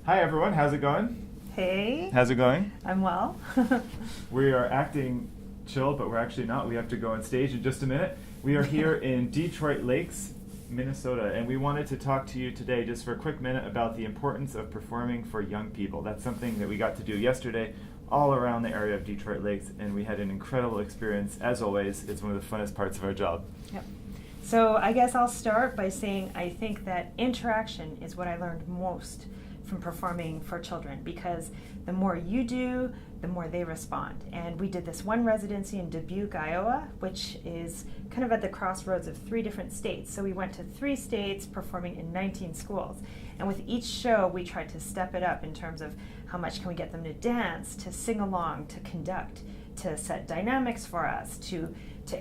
Hi everyone, how's it going? Hey, How's it going? I'm well. We are acting chill, but we're actually not. We have to go on stage in just a minute. We are here in Detroit Lakes, Minnesota, and we wanted to talk to you today just for a quick minute about the importance of performing for young people. That's something that we got to do yesterday all around the area of Detroit Lakes, and we had an incredible experience. As always, it's one of the funnest parts of our job. Yep. So I guess I'll start by saying I think that interaction is what I learned most from performing for children, because the more you do, the more they respond. And we did this one residency in Dubuque, Iowa, which is kind of at the crossroads of 3 different states. So we went to 3 states performing in 19 schools. And with each show, we tried to step it up in terms of how much can we get them to dance, to sing along, to conduct, to set dynamics for us, to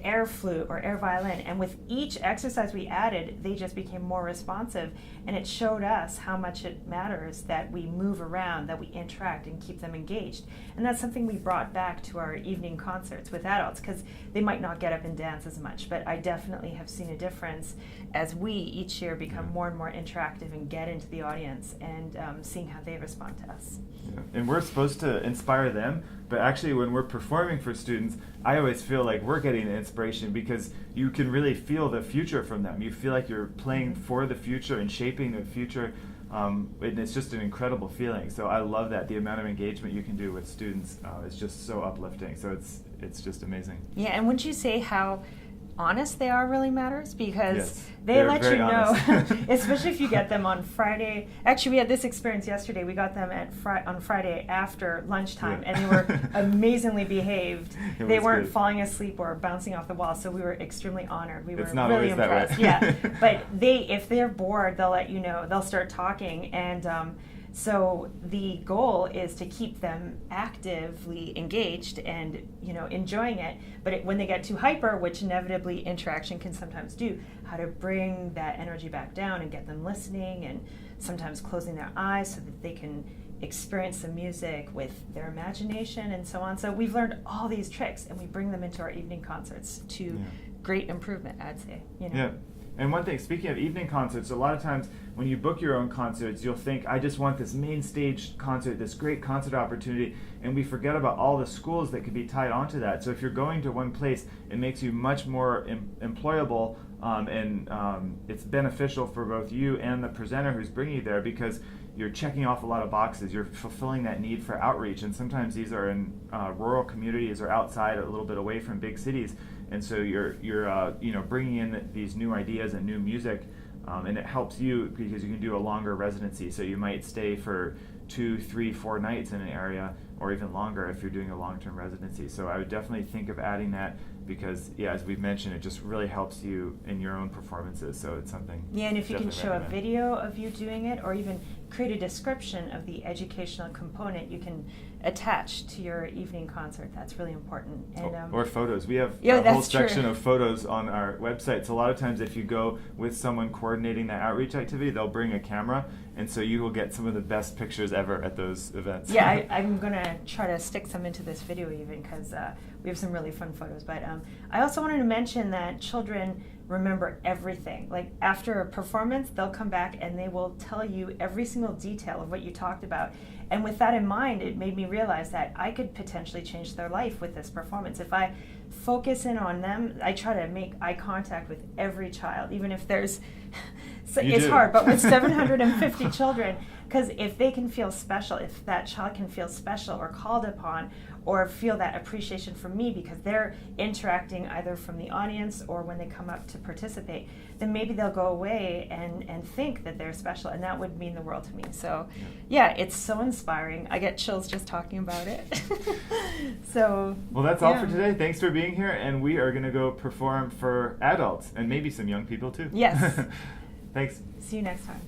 air flute or air violin. And with each exercise we added, they just became more responsive, and it showed us how much it matters that we move around, that we interact and keep them engaged. And that's something we brought back to our evening concerts with adults, because they might not get up and dance as much, but I definitely have seen a difference as we each year become more and more interactive and get into the audience, and seeing how they respond to us. Yeah. And we're supposed to inspire them, but actually when we're performing for students, I always feel like we're getting the inspiration, because you can really feel the future from them. You feel like you're playing for the future and shaping the future, and it's just an incredible feeling. So I love that. The amount of engagement you can do with students is just so uplifting. So it's just amazing. Yeah, and wouldn't you say how honest they are really matters, because Yes, they they're let very you know, honest. especially if you get them on Friday. Actually, we had this experience yesterday. We got them on Friday after lunchtime, Yeah. and they were amazingly behaved. It They was weren't good. falling asleep or bouncing off the wall, so we were extremely honored. We were It's not really always that way. impressed. Yeah, but if they're bored, they'll let you know. They'll start talking, and so the goal is to keep them actively engaged and enjoying it. But when they get too hyper, which inevitably interaction can sometimes do, how to bring that energy back down and get them listening, and sometimes closing their eyes so that they can experience the music with their imagination and so on. So we've learned all these tricks, and we bring them into our evening concerts to great improvement, I'd say. Yeah. And one thing, speaking of evening concerts, a lot of times when you book your own concerts, you'll think, I just want this main stage concert, this great concert opportunity, and we forget about all the schools that could be tied onto that. So if you're going to one place, it makes you much more employable, and it's beneficial for both you and the presenter who's bringing you there, because you're checking off a lot of boxes. You're fulfilling that need for outreach, and sometimes these are in rural communities or outside, a little bit away from big cities. And so you're bringing in these new ideas and new music, and it helps you because you can do a longer residency. So you might stay for 2, 3, 4 nights in an area, or even longer if you're doing a long-term residency. So I would definitely think of adding that, because as we've mentioned, it just really helps you in your own performances. So it's something. Yeah, and if you can definitely show a recommend. video of you doing it, or even create a description of the educational component you can attach to your evening concert, that's really important. And Or photos. We have Yeah, a whole that's true. section of photos on our website. So a lot of times if you go with someone coordinating that outreach activity, they'll bring a camera, and so you will get some of the best pictures ever at those events. yeah, I'm going to try to stick some into this video even, because we have some really fun photos. But I also wanted to mention that children remember everything. Like after a performance, they'll come back and they will tell you every single detail of what you talked about. And with that in mind, it made me realize that I could potentially change their life with this performance. If I focus in on them, I try to make eye contact with every child, even if there's, it's hard, but with 750 children, because if they can feel special, if that child can feel special or called upon, or feel that appreciation from me because they're interacting either from the audience or when they come up to participate, then maybe they'll go away and think that they're special, and that would mean the world to me. So yeah, it's so inspiring. I get chills just talking about it. So Well, that's all for today. Thanks for being here, and we are going to go perform for adults and maybe some young people too. Yes. Thanks. See you next time.